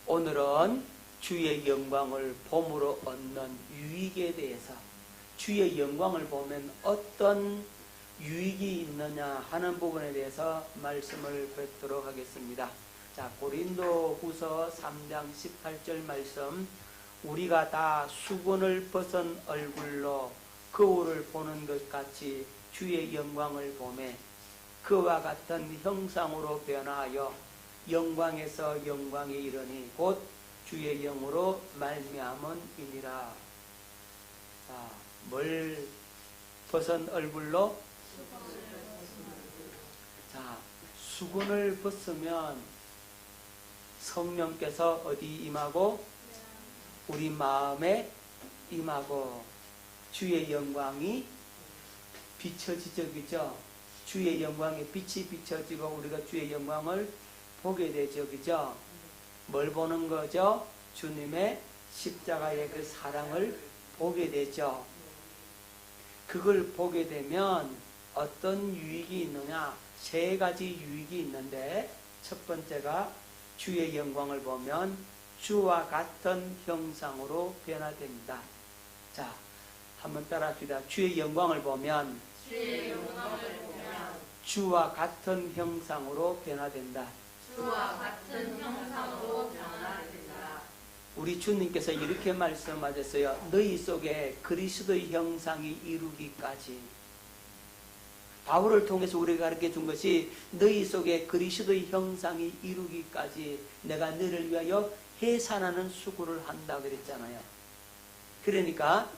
오늘은 주의 영광을 봄으로 얻는 유익에 대해서, 주의 영광을 보면 어떤 유익이 있느냐 하는 부분에 대해서 말씀을 뵙도록 하겠습니다. 자, 고린도후서 3장 18절 말씀, 우리가 다 수건을 벗은 얼굴로 거울을 보는 것 같이 주의 영광을 보매 그와 같은 형상으로 변화하여 영광에서 영광에 이르니 곧 주의 영으로 말미암음이니라. 자, 뭘 벗은 얼굴로? 자, 수건을 벗으면 성령께서 어디 임하고? 우리 마음에 임하고 주의 영광이 비춰지죠, 그죠? 주의 영광의 빛이 비춰지고 우리가 주의 영광을 보게 되죠, 그죠? 뭘 보는 거죠? 주님의 십자가의 그 사랑을 보게 되죠. 그걸 보게 되면 어떤 유익이 있느냐? 세 가지 유익이 있는데, 첫 번째가 주의 영광을 보면 주와 같은 형상으로 변화됩니다. 자, 한번 따라 합시다. 주의 영광을 보면 주와 같은 형상으로 변화된다. 주와 같은 형상으로 변화된다. 우리 주님께서 이렇게 말씀하셨어요. 너희 속에 그리스도의 형상이 이루기까지. 바울을 통해서 우리가 가르쳐 준 것이 너희 속에 그리스도의 형상이 이루기까지 내가 너를 위하여 해산하는 수고를 한다 그랬잖아요. 그러니까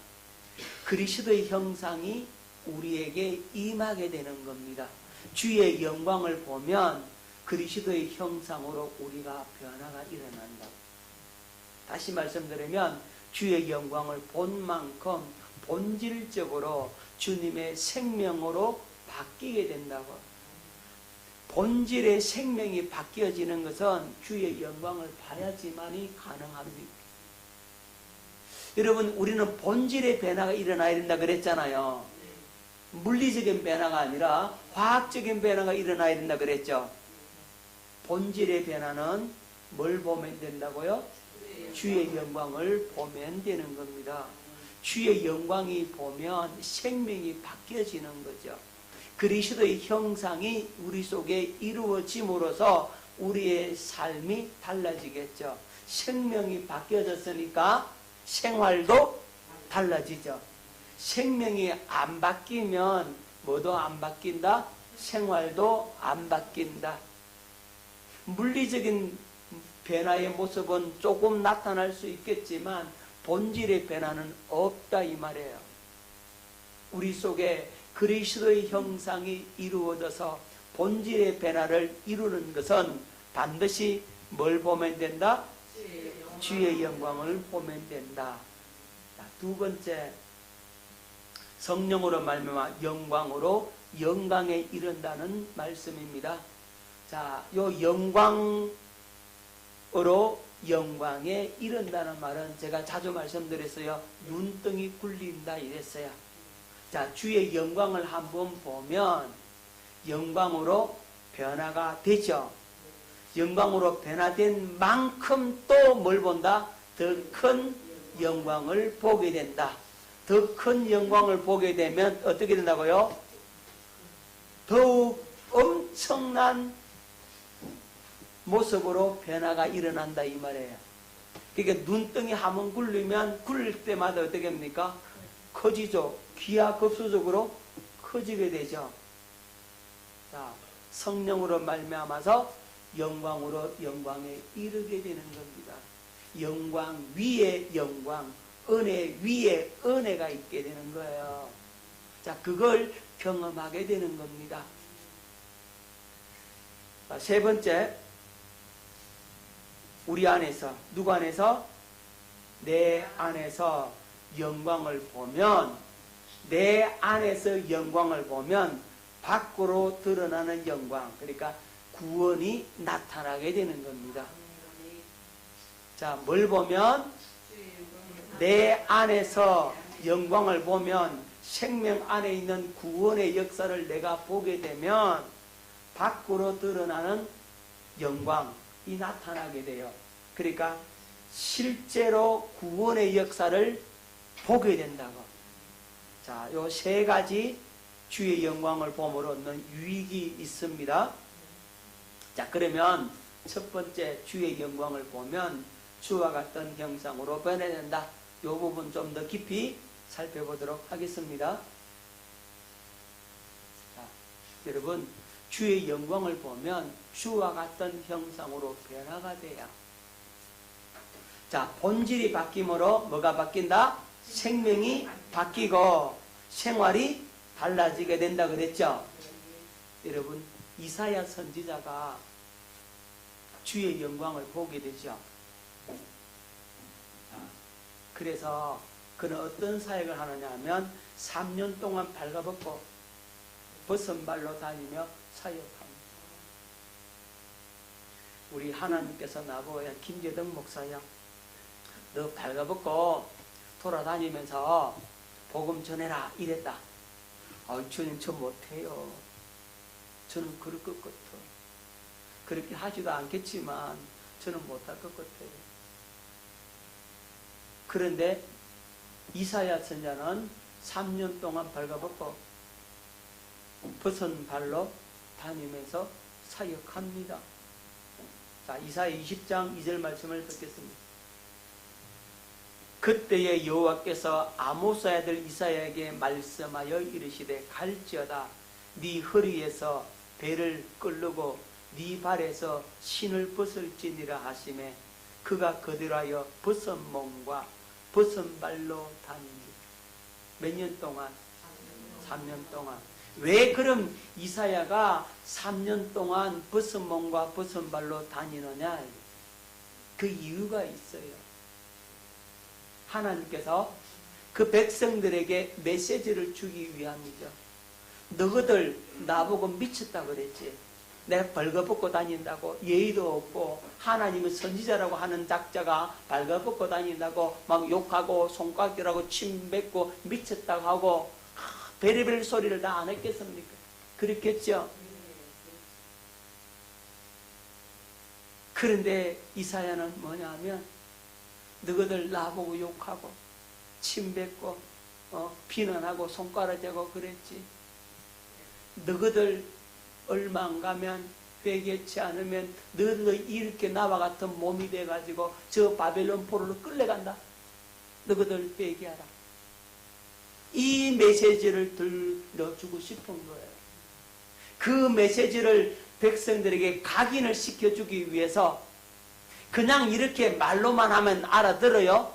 그리스도의 형상이 우리에게 임하게 되는 겁니다. 주의 영광을 보면 그리스도의 형상으로 우리가 변화가 일어난다. 다시 말씀드리면 주의 영광을 본 만큼 본질적으로 주님의 생명으로 바뀌게 된다고. 본질의 생명이 바뀌어지는 것은 주의 영광을 봐야지만이 가능합니다. 여러분, 우리는 본질의 변화가 일어나야 된다 그랬잖아요. 물리적인 변화가 아니라 화학적인 변화가 일어나야 된다 그랬죠. 본질의 변화는 뭘 보면 된다고요? 주의 영광을 보면 되는 겁니다. 주의 영광이 보면 생명이 바뀌어지는 거죠. 그리스도의 형상이 우리 속에 이루어짐으로써 우리의 삶이 달라지겠죠. 생명이 바뀌어졌으니까 생활도 달라지죠. 생명이 안 바뀌면 뭐도 안 바뀐다? 생활도 안 바뀐다. 물리적인 변화의 모습은 조금 나타날 수 있겠지만 본질의 변화는 없다 이 말이에요. 우리 속에 그리스도의 형상이 이루어져서 본질의 변화를 이루는 것은 반드시 뭘 보면 된다? 주의 영광을 보면 된다. 두 번째, 성령으로 말미암아 영광으로 영광에 이른다는 말씀입니다. 자, 요 영광으로 영광에 이른다는 말은 제가 자주 말씀드렸어요. 눈등이 굴린다 이랬어요. 자, 주의 영광을 한번 보면 영광으로 변화가 되죠. 영광으로 변화된 만큼 또 뭘 본다? 더 큰 영광을 보게 된다. 더 큰 영광을 보게 되면 어떻게 된다고요? 더욱 엄청난 모습으로 변화가 일어난다 이 말이에요. 그러니까 눈등이 한번 굴리면 굴릴 때마다 어떻게 합니까? 커지죠. 기하급수적으로 커지게 되죠. 자, 성령으로 말미암아서 영광으로 영광에 이르게 되는 겁니다. 영광 위에 영광, 은혜 위에 은혜가 있게 되는 거예요. 자, 그걸 경험하게 되는 겁니다. 자, 세 번째, 우리 안에서, 누구 안에서? 내 안에서 영광을 보면, 내 안에서 영광을 보면 밖으로 드러나는 영광, 그러니까 구원이 나타나게 되는 겁니다. 자, 뭘 보면? 내 안에서 영광을 보면 생명 안에 있는 구원의 역사를 내가 보게 되면 밖으로 드러나는 영광이 나타나게 돼요. 그러니까 실제로 구원의 역사를 보게 된다고. 자, 요 세 가지 주의 영광을 봄으로 얻는 유익이 있습니다. 자, 그러면 첫 번째 주의 영광을 보면 주와 같은 형상으로 변해야 된다. 이 부분 좀 더 깊이 살펴보도록 하겠습니다. 자, 여러분, 주의 영광을 보면 주와 같은 형상으로 변화가 돼요. 자, 본질이 바뀜으로 뭐가 바뀐다? 생명이 바뀌고 생활이 달라지게 된다 그랬죠? 여러분, 이사야 선지자가 주의 영광을 보게 되죠. 그래서 그는 어떤 사역을 하느냐 하면 3년 동안 발가벗고 벗은 발로 다니며 사역합니다. 우리 하나님께서 나보고, 야, 김재덕 목사야, 너 발가벗고 돌아다니면서 복음 전해라 이랬다. 주님, 저 못해요. 저는 그럴 것 같아. 그렇게 하지도 않겠지만 저는 못할 것 같아요. 그런데 이사야 선자는 3년 동안 발가벗고 벗은 발로 다니면서 사역합니다. 자, 이사야 20장 2절 말씀을 듣겠습니다. 그때에 여호와께서 아모스 아들 이사야에게 말씀하여 이르시되, 갈지어다 네 허리에서 배를 끌르고 네 발에서 신을 벗을지니라 하시매, 그가 거들하여 벗은 몸과 벗은 발로 다니니. 몇 년 동안? 3년 동안. 왜 그럼 이사야가 3년 동안 벗은 몸과 벗은 발로 다니느냐? 그 이유가 있어요. 하나님께서 그 백성들에게 메시지를 주기 위함이죠. 너희들 나보고 미쳤다 그랬지. 내가 벌거벗고 다닌다고, 예의도 없고 하나님은 선지자라고 하는 작자가 벌거벗고 다닌다고 막 욕하고 손가락질하고 침 뱉고 미쳤다고 하고 베리베리 소리를 다 안 했겠습니까? 그렇겠죠. 그런데 이사야는 뭐냐 하면, 너희들 나보고 욕하고 침 뱉고 비난하고 손가락질하고 그랬지. 너희들 얼마 안 가면, 회개치 않으면 너희도 이렇게 나와 같은 몸이 돼가지고 저 바벨론 포로로 끌려간다. 너희들 회개하라. 이 메시지를 들려주고 싶은 거예요. 그 메시지를 백성들에게 각인을 시켜주기 위해서 그냥 이렇게 말로만 하면 알아들어요?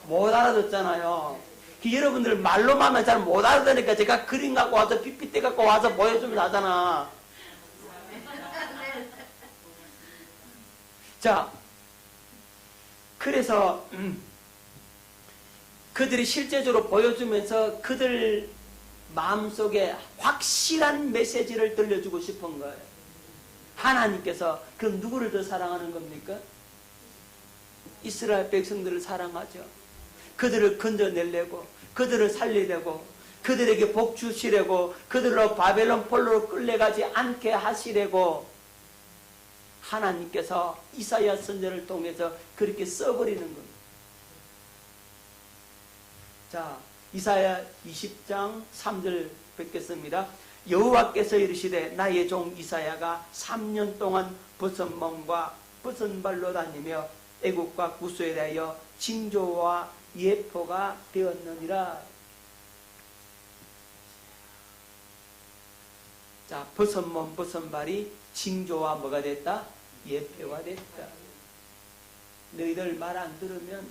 못 알아듣잖아요. 여러분들 말로만 하면 잘 못 알아듣으니까 제가 그림 갖고 와서 PPT 갖고 와서 보여주면 하잖아. 자, 그래서 그들이 실제적으로 보여주면서 그들 마음속에 확실한 메시지를 들려주고 싶은 거예요. 하나님께서 그럼 누구를 더 사랑하는 겁니까? 이스라엘 백성들을 사랑하죠. 그들을 건져내려고, 그들을 살리려고, 그들에게 복 주시려고, 그들로 바벨론 폴로로 끌려가지 않게 하시려고 하나님께서 이사야 선지자를 통해서 그렇게 써버리는 겁니다. 자, 이사야 20장 3절 뵙겠습니다. 여호와께서 이르시되, 나의 종 이사야가 3년 동안 벗은 몸과 벗은 발로 다니며 애국과 구수에 대하여 징조와 예표가 되었느니라. 자, 벗은 몸 벗은 발이 징조와 뭐가 됐다? 예표가 됐다. 너희들 말 안 들으면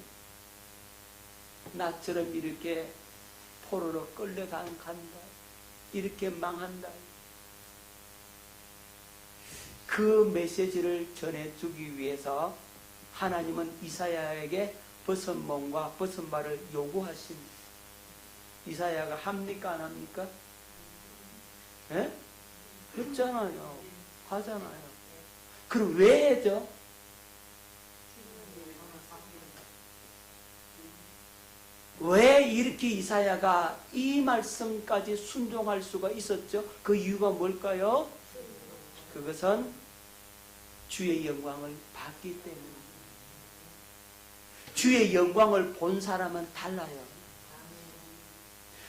나처럼 이렇게 포로로 끌려간다. 이렇게 망한다. 그 메시지를 전해주기 위해서 하나님은 이사야에게 벗은 몸과 벗은 발을 요구하십니다. 이사야가 합니까 안 합니까? 예? 했잖아요. 하잖아요. 그럼 왜 해죠? 왜 이렇게 이사야가 이 말씀까지 순종할 수가 있었죠? 그 이유가 뭘까요? 그것은 주의 영광을 받기 때문입니다. 주의 영광을 본 사람은 달라요.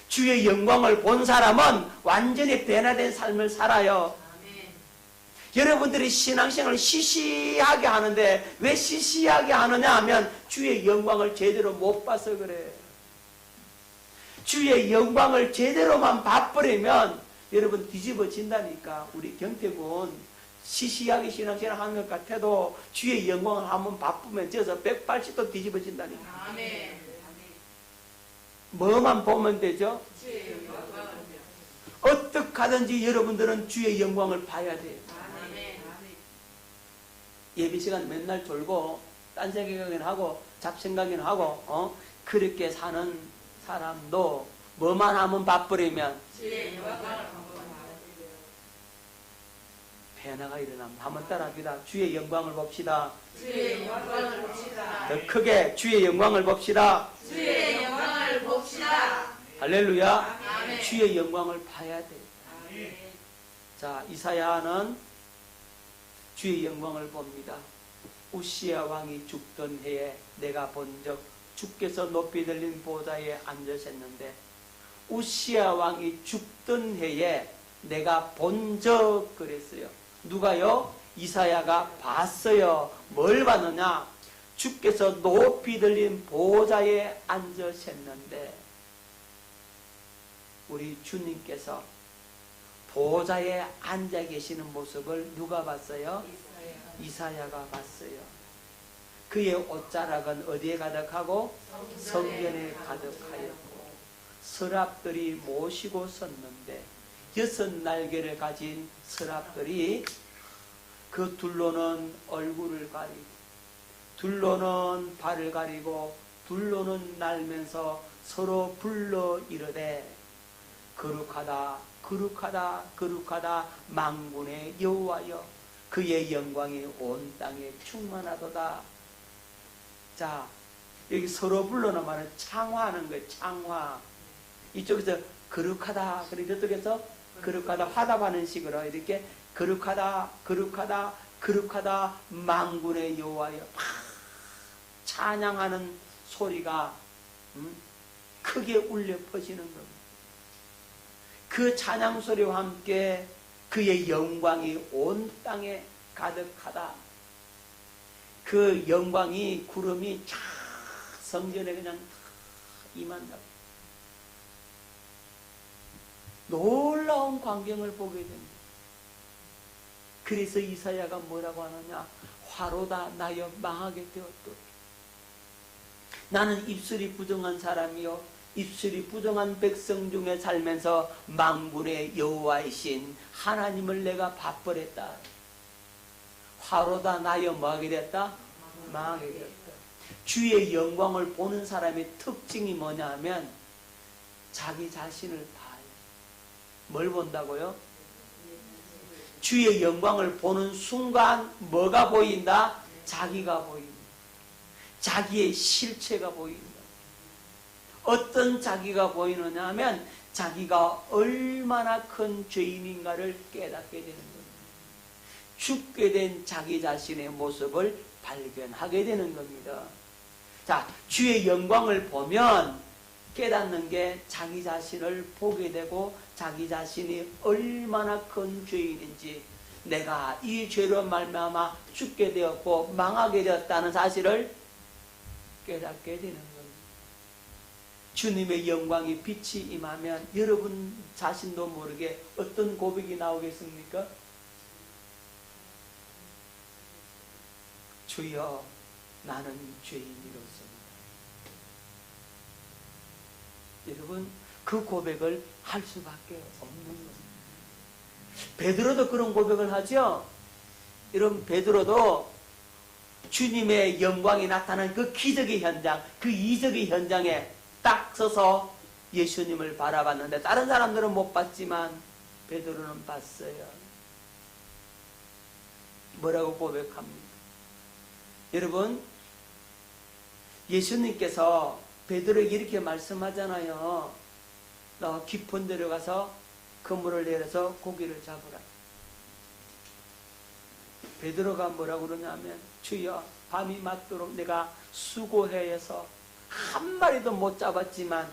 주의 영광을 본 사람은 완전히 변화된 삶을 살아요. 여러분들이 신앙생활을 시시하게 하는데 왜 시시하게 하느냐 하면 주의 영광을 제대로 못 봐서 그래. 주의 영광을 제대로만 봐버리면 여러분 뒤집어진다니까. 우리 경태군 시시하게 신앙생활 하는 것 같아도 주의 영광을 한번 바쁘면 저서 180도 뒤집어진다니까. 아멘. 뭐만 보면 되죠? 주의 영광을. 어떻게 하든지 여러분들은 주의 영광을 봐야 돼요. 아멘. 예배 시간 맨날 졸고 딴 생각이나 하고 잡생각이나 하고 그렇게 사는 사람도 뭐만 하면 바쁘리면 주의 영광을. 변화가 일어납니다. 한번 따라합니다. 주의 영광을 봅시다. 주의 영광을 봅시다. 더 크게 주의 영광을 봅시다. 주의 영광을 봅시다. 할렐루야. 아멘. 주의 영광을 봐야 돼. 아멘. 자, 이사야는 주의 영광을 봅니다. 우시야 왕이 죽던 해에 내가 본적 주께서 높이 들린 보좌에 앉으셨는데, 우시야 왕이 죽던 해에 내가 본적 그랬어요. 누가요? 이사야가 봤어요. 뭘 봤느냐? 주께서 높이 들린 보좌에 앉으셨는데, 우리 주님께서 보좌에 앉아 계시는 모습을 누가 봤어요? 이사야가 봤어요. 그의 옷자락은 어디에 가득하고? 성전에 가득하였고 서랍들이 모시고 섰는데 6 날개를 가진 서랍들이 그 둘로는 얼굴을 가리고 둘로는 발을 가리고 둘로는 날면서 서로 불러 이르되 거룩하다 거룩하다 거룩하다 만군의 여호와여 그의 영광이 온 땅에 충만하도다. 자, 여기 서로 불러는 말은 창화하는 거예요. 창화. 이쪽에서 거룩하다 그리고 저쪽에서 거룩하다 화답하는 식으로 이렇게 거룩하다 거룩하다 거룩하다 만군의 여호와여 찬양하는 소리가 크게 울려 퍼지는 겁니다. 그 찬양 소리와 함께 그의 영광이 온 땅에 가득하다. 그 영광이 구름이 쫙 성전에 그냥 임한다. 놀라운 광경을 보게 됩니다. 그래서 이사야가 뭐라고 하느냐? 화로다 나여 망하게 되었도다. 나는 입술이 부정한 사람이요 입술이 부정한 백성 중에 살면서 만군의 여호와이신 하나님을 내가 밥벌했다. 화로다 나여 뭐하게 됐다? 망하게 됐다. 주의 영광을 보는 사람의 특징이 뭐냐 하면 자기 자신을 봐요. 뭘 본다고요? 주의 영광을 보는 순간 뭐가 보인다? 자기가 보인다. 자기의 실체가 보인다. 어떤 자기가 보이느냐 하면 자기가 얼마나 큰 죄인인가를 깨닫게 되는 겁니다. 죽게 된 자기 자신의 모습을 발견하게 되는 겁니다. 자, 주의 영광을 보면 깨닫는 게 자기 자신을 보게 되고 자기 자신이 얼마나 큰 죄인인지 내가 이 죄로 말미암아 죽게 되었고 망하게 되었다는 사실을 깨닫게 되는 겁니다. 주님의 영광이 빛이 임하면 여러분 자신도 모르게 어떤 고백이 나오겠습니까? 주여 나는 죄인이로소이다. 여러분 그 고백을 할 수밖에 없는 겁니다. 베드로도 그런 고백을 하죠. 여러분 베드로도 주님의 영광이 나타난 그 기적의 현장, 그 이적의 현장에 딱 서서 예수님을 바라봤는데 다른 사람들은 못 봤지만 베드로는 봤어요. 뭐라고 고백합니까? 여러분 예수님께서 베드로에게 이렇게 말씀하잖아요. 너 깊은 데로 가서 그물을 내려서 고기를 잡으라. 베드로가 뭐라고 그러냐면 주여 밤이 맞도록 내가 수고해서 한 마리도 못 잡았지만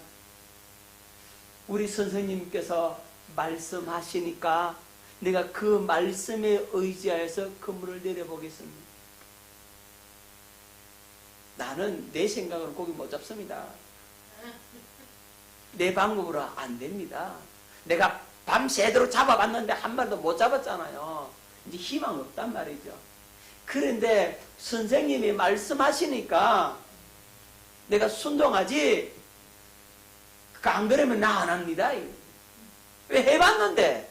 우리 선생님께서 말씀하시니까 내가 그 말씀에 의지하여서 그물을 내려보겠습니다. 나는 내 생각으로 고기 못 잡습니다. 내 방법으로 안 됩니다. 내가 밤새도록 잡아봤는데 한 마리도 못 잡았잖아요. 이제 희망 없단 말이죠. 그런데 선생님이 말씀하시니까 내가 순종하지, 안 그러면 나 안 합니다. 왜 해봤는데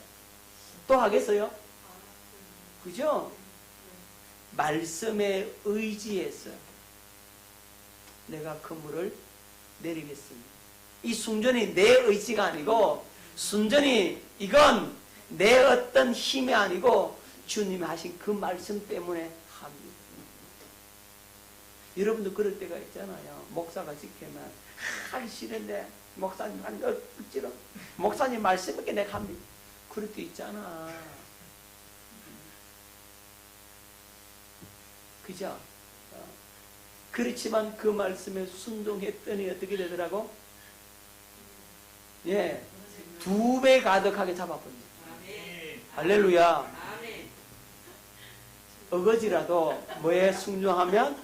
또 하겠어요? 그죠? 말씀에 의지해서 내가 그물을 내리겠습니다. 이 순전히 내 의지가 아니고, 순전히 이건 내 어떤 힘이 아니고 주님이 하신 그 말씀 때문에 합니다. 여러분도 그럴 때가 있잖아요. 목사가 시키면 하기 싫은데 목사님 억지로 목사님 말씀밖에 내가 합니다. 그럴 때 있잖아. 그죠? 그렇지만 그 말씀에 순종했더니 어떻게 되더라고? 예, 2배 가득하게 잡아버립니다. 할렐루야. 어거지라도 뭐에 순종하면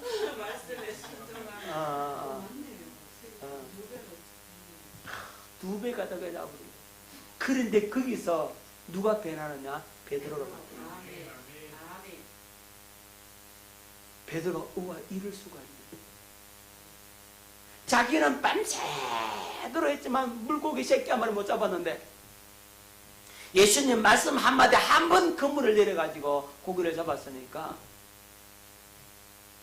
2배 가득하게 잡아버립니다. 그런데 거기서 누가 변하느냐? 베드로가 변합니다. 베드로가 우와 이럴 수가 있네. 자기는 밤새도록 했지만 물고기 새끼 한 마리 못 잡았는데 예수님 말씀 한마디 한 번 그물을 내려가지고 고기를 잡았으니까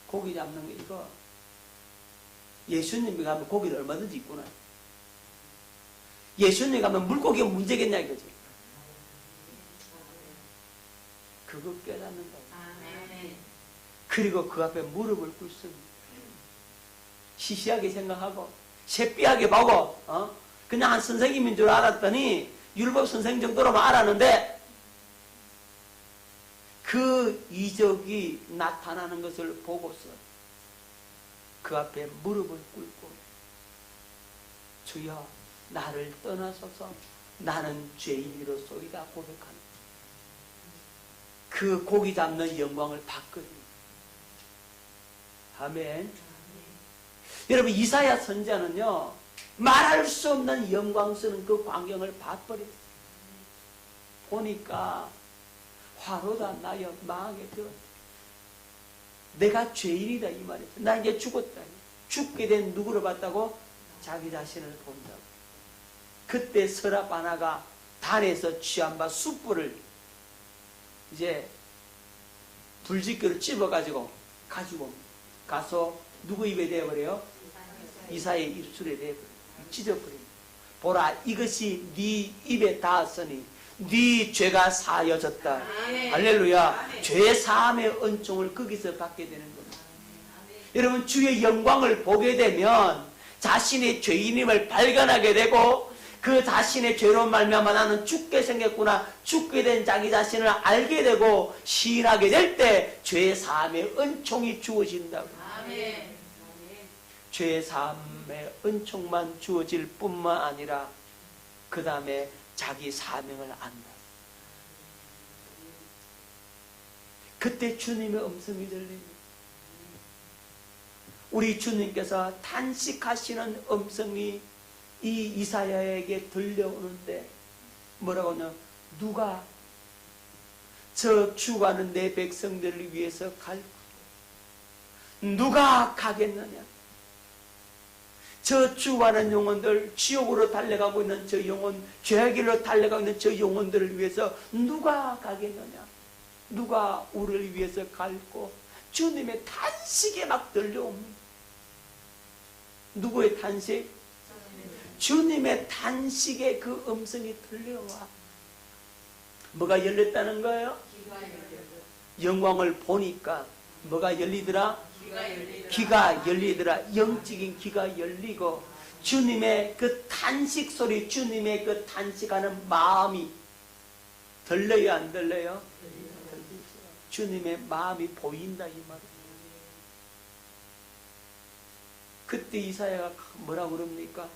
고기 잡는 게 이거 예수님이 가면 고기를 얼마든지 있구나. 예수님이 가면 물고기가 문제겠냐 이거지. 그거 깨닫는다고. 그리고 그 앞에 무릎을 꿇습니다. 시시하게 생각하고 새삐하게 보고 그냥 한 선생님인 줄 알았더니 율법 선생 정도로만 알았는데 그 이적이 나타나는 것을 보고서 그 앞에 무릎을 꿇고 주여 나를 떠나소서 나는 죄인이로소이다 고백하는 그 고기 잡는 영광을 받거든요. 아멘. 여러분 이사야 선지자는요 말할 수 없는 영광스러운 그 광경을 봐버렸어요. 보니까 화로다 나여 망하게 되었다. 내가 죄인이다 이 말이죠. 나 이제 죽었다. 죽게 된 누구를 봤다고? 자기 자신을 본다고. 그때 서랍 하나가 단에서 취한 바 숯불을 이제 불짓기를 찝어가지고 가지고 가서 누구 입에 대어버려요? 이사야의 입술에 대어버려요. 찢어버립니다. 보라 이것이 네 입에 닿았으니 네 죄가 사여졌다. 할렐루야. 죄 사함의 은총을 거기서 받게 되는 겁니다. 여러분 주의 영광을 보게 되면 자신의 죄인임을 발견하게 되고 그 자신의 죄로 말미암아 나는 죽게 생겼구나. 죽게 된 자기 자신을 알게 되고 시인하게 될 때 죄 사함의 은총이 주어진다고. 죄 사함의 은총만 주어질 뿐만 아니라 그 다음에 자기 사명을 안다. 그때 주님의 음성이 들립니다. 우리 주님께서 탄식하시는 음성이 이 이사야에게 들려오는데 뭐라고 하냐? 누가 저 죽어가는 내 백성들을 위해서 갈까? 누가 가겠느냐? 저 죽어가는 영혼들, 지옥으로 달려가고 있는 저 영혼, 죄의 길로 달려가고 있는 저 영혼들을 위해서 누가 가겠느냐? 누가 우리를 위해서 갈고? 주님의 탄식이 막 들려옵니다. 누구의 탄식? 주님의 탄식의 그 음성이 들려와. 뭐가 열렸다는 거예요? 영광을 보니까 뭐가 열리더라? 귀가 열리더라. 영적인 귀가 열리고 주님의 그 탄식 소리, 주님의 그 탄식하는 마음이 들려요, 안 들려요? 주님의 마음이 보인다 이 말이에요. 그때 이사야가 뭐라고 그럽니까?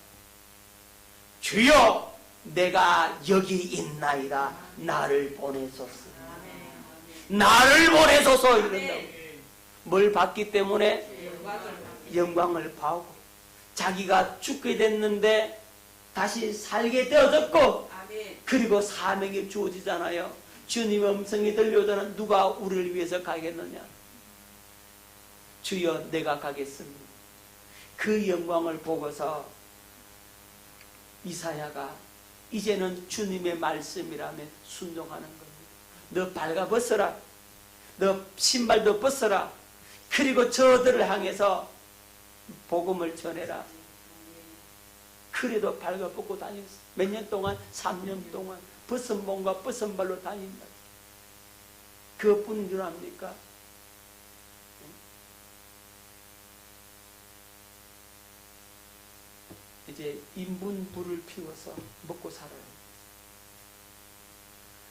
주여 내가 여기 있나이다 나를 보내소서. 나를 보내소서 이런다고. 뭘 받기 때문에? 영광을 봐오고 자기가 죽게 됐는데 다시 살게 되어졌고 그리고 사명이 주어지잖아요. 주님의 음성이 들려오잖아. 누가 우리를 위해서 가겠느냐? 주여 내가 가겠습니다. 그 영광을 보고서 이사야가 이제는 주님의 말씀이라면 순종하는 겁니다. 너 발가벗어라. 너 신발도 벗어라. 그리고 저들을 향해서 복음을 전해라. 그래도 발가벗고 다녔어. 몇 년 동안? 3년 동안 벗은 몸과 벗은 발로 다닌다. 그것뿐인 줄 압니까? 이제 인분불을 피워서 먹고 살아요.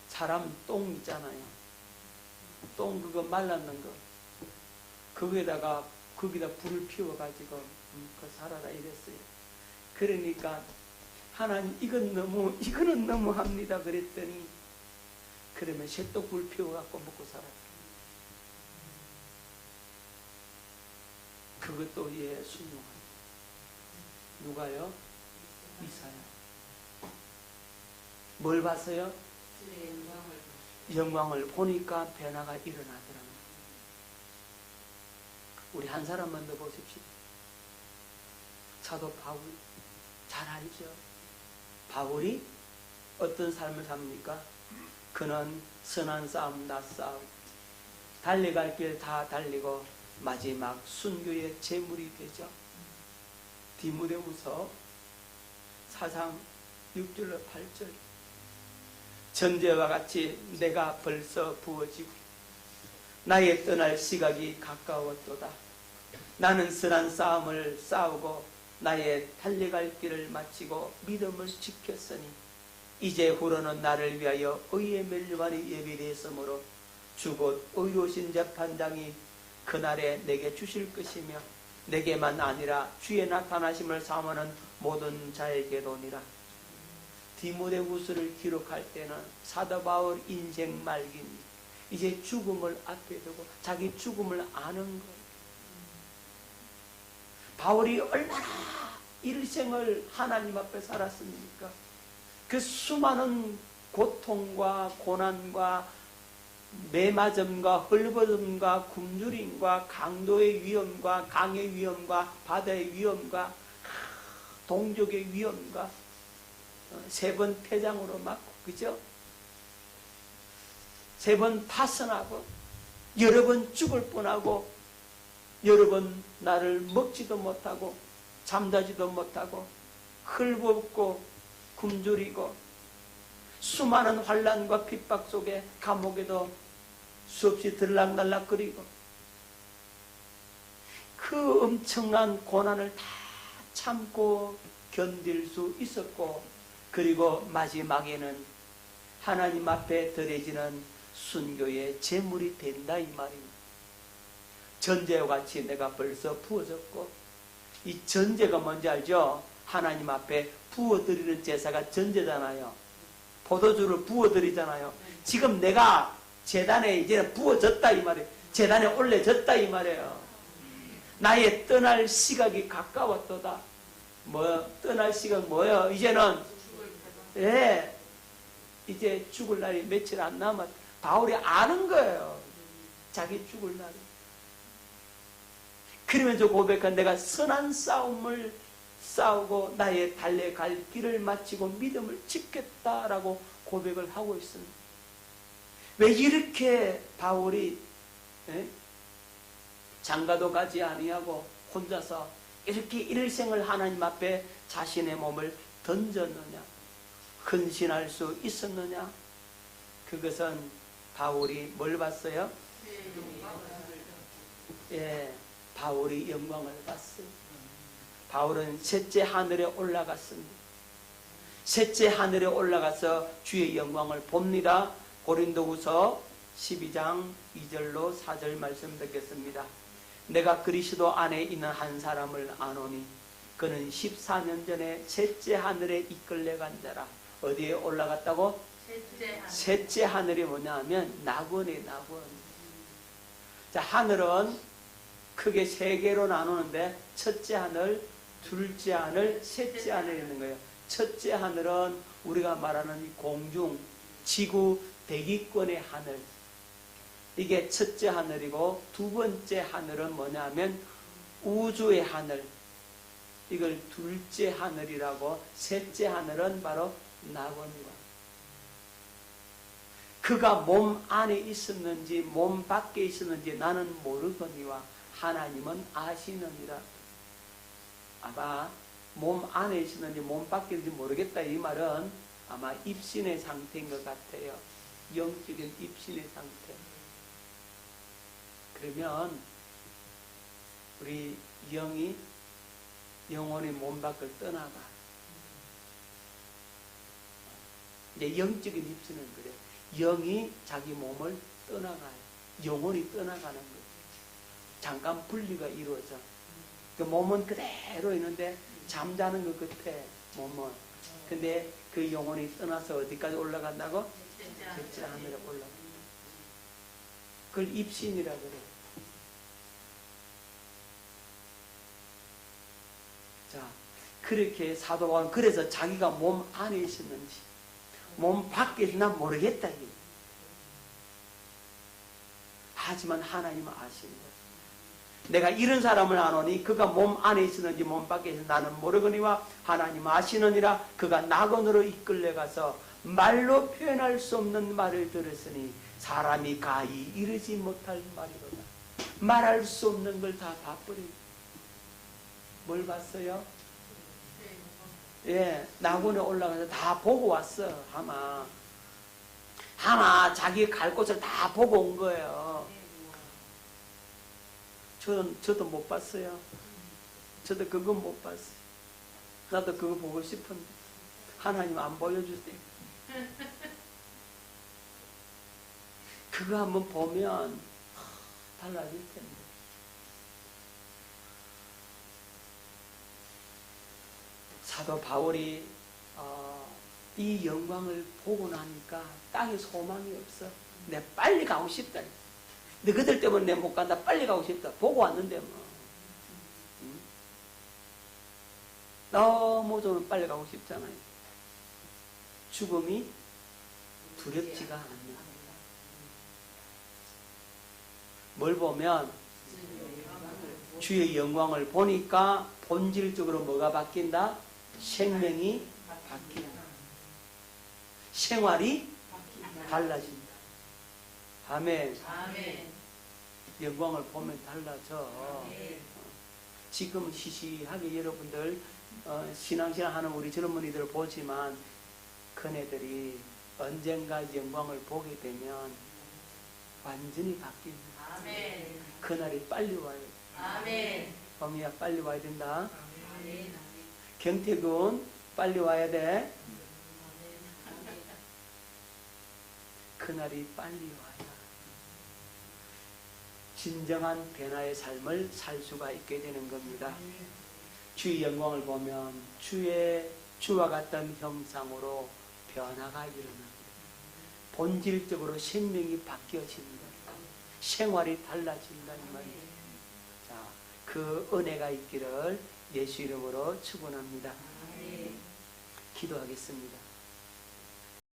사람 똥 있잖아요. 똥 그거 말랐는 거. 거기다 불을 피워가지고 그 살아라 이랬어요. 그러니까 하나님 이거는 너무 합니다. 그랬더니 그러면 쇠떡 불 피워갖고 먹고 살아요. 그것도 예 순종합니다. 누가요? 이사야. 뭘 봤어요? 영광을 보니까 변화가 일어나더라고요. 우리 한 사람만 더 보십시오. 사도 바울 잘 알죠? 바울이 어떤 삶을 삽니까? 그는 선한 싸움 다 싸우고 달려갈 길 다 달리고 마지막 순교의 제물이 되죠. 디모데후서 4장 6절로 8절 전제와 같이 내가 벌써 부어지고 나의 떠날 시각이 가까웠도다. 나는 선한 싸움을 싸우고 나의 달려갈 길을 마치고 믿음을 지켰으니 이제후로는 나를 위하여 의의 멸류관이 예비되었으므로 주곧 의로우신 재판장이 그날에 내게 주실 것이며 내게만 아니라 주의 나타나심을 사모하는 모든 자에게도니라. 디모데후서를 기록할 때는 사도 바울 인생 말기입니다. 이제 죽음을 앞에 두고 자기 죽음을 아는 거예요. 바울이 얼마나 일생을 하나님 앞에 살았습니까? 그 수많은 고통과 고난과 매맞음과 헐벗음과 굶주림과 강도의 위험과 강의 위험과 바다의 위험과 동족의 위험과 3번 폐장으로 맞고 그죠? 3번 파선하고 여러 번 죽을 뻔하고 여러 번 나를 먹지도 못하고 잠자지도 못하고 헐벗고 굶주리고 수많은 환난과 핍박 속에 감옥에도 수없이 들락날락거리고 그 엄청난 고난을 다 참고 견딜 수 있었고 그리고 마지막에는 하나님 앞에 드려지는 순교의 제물이 된다 이 말입니다. 전제와 같이 내가 벌써 부어졌고 이 전제가 뭔지 알죠? 하나님 앞에 부어드리는 제사가 전제잖아요. 포도주를 부어드리잖아요. 지금 내가 제단에 이제 부어졌다 이 말이에요. 제단에 올려졌다 이 말이에요. 나의 떠날 시각이 가까웠도다. 떠날 시각 뭐예요? 이제는 이제 죽을 날이 며칠 안 남았. 바울이 아는 거예요. 자기 죽을 날이. 그러면서 고백한 내가 선한 싸움을 싸우고 나의 달려갈 길을 마치고 믿음을 지켰다라고 고백을 하고 있습니다. 왜 이렇게 바울이 장가도 가지 아니하고 혼자서 이렇게 일생을 하나님 앞에 자신의 몸을 던졌느냐, 헌신할 수 있었느냐? 그것은 바울이 뭘 봤어요? 바울이 영광을 봤어요. 바울은 셋째 하늘에 올라갔습니다. 셋째 하늘에 올라가서 주의 영광을 봅니다. 고린도후서 12장 2절로 4절 말씀 듣겠습니다. 내가 그리스도 안에 있는 한 사람을 아노니 그는 14년 전에 셋째 하늘에 이끌려 간 자라. 어디에 올라갔다고? 셋째 하늘이 뭐냐 하면 낙원이에요. 낙원. 자, 하늘은 크게 세 개로 나누는데 첫째 하늘, 둘째 하늘, 셋째 하늘이 있는 거예요. 첫째 하늘은 우리가 말하는 이 공중, 지구, 대기권의 하늘. 이게 첫째 하늘이고, 두 번째 하늘은 뭐냐 하면 우주의 하늘. 이걸 둘째 하늘이라고, 셋째 하늘은 바로 낙원이라. 그가 몸 안에 있었는지 몸 밖에 있었는지 나는 모르거니와 하나님은 아시느니라. 아마 몸 안에 있었는지 몸 밖에 있는지 모르겠다 이 말은 아마 입신의 상태인 것 같아요. 영적인 입신의 상태. 그러면 우리 영혼이 몸 밖을 떠나가. 이제 영적인 입신은 그래. 영이 자기 몸을 떠나가요. 영혼이 떠나가는 거죠. 잠깐 분리가 이루어져. 그 몸은 그대로 있는데 잠자는 것 같아. 몸은. 근데 그 영혼이 떠나서 어디까지 올라간다고? 셋째 하늘에 올라간다. 그걸 입신이라 그래. 자, 그렇게 사도 바울은 그래서 자기가 몸 안에 있었는지 몸 밖에 있나 모르겠다. 하지만 하나님은 아시는 거예요. 내가 이런 사람을 아노니 그가 몸 안에 있었는지 몸 밖에 있었는지 나는 모르거니와 하나님 아시느니라. 그가 낙원으로 이끌려가서 말로 표현할 수 없는 말을 들었으니 사람이 가히 이르지 못할 말이로다. 말할 수 없는 걸 다 봐버리고. 뭘 봤어요? 예, 낙원에 올라가서 다 보고 왔어. 하마 자기 갈 곳을 다 보고 온 거예요. 저도 못 봤어요. 저도 그건 못 봤어요. 나도 그거 보고 싶은데 하나님 안 보여주세요. 그거 한번 보면 달라질 텐데. 사도 바울이 이 영광을 보고 나니까 땅에 소망이 없어. 내 빨리 가고 싶다. 너희들 때문에 내 못 간다. 빨리 가고 싶다. 보고 왔는데 뭐. 너무 저는 빨리 가고 싶잖아요. 죽음이 두렵지가 않아요. 뭘 보면 주의 영광을 보니까 본질적으로 뭐가 바뀐다? 생명이 바뀐다. 생활이 달라진다. 아멘. 영광을 보면 달라져. 지금 시시하게 여러분들 신앙생활 하는 우리 젊은이들 보지만 그네들이 언젠가 영광을 보게 되면 완전히 바뀝니다. 그날이 빨리 와요. 범이야 빨리 와야 된다. 경태군 빨리 와야 돼. 그날이 빨리 와야 진정한 변화의 삶을 살 수가 있게 되는 겁니다. 주의 영광을 보면 주와 같은 형상으로 변화가 일어납니다. 본질적으로 생명이 바뀌어진다. 생활이 달라진다 이 말이에요. 자, 그 은혜가 있기를 예수 이름으로 축원합니다. 기도하겠습니다.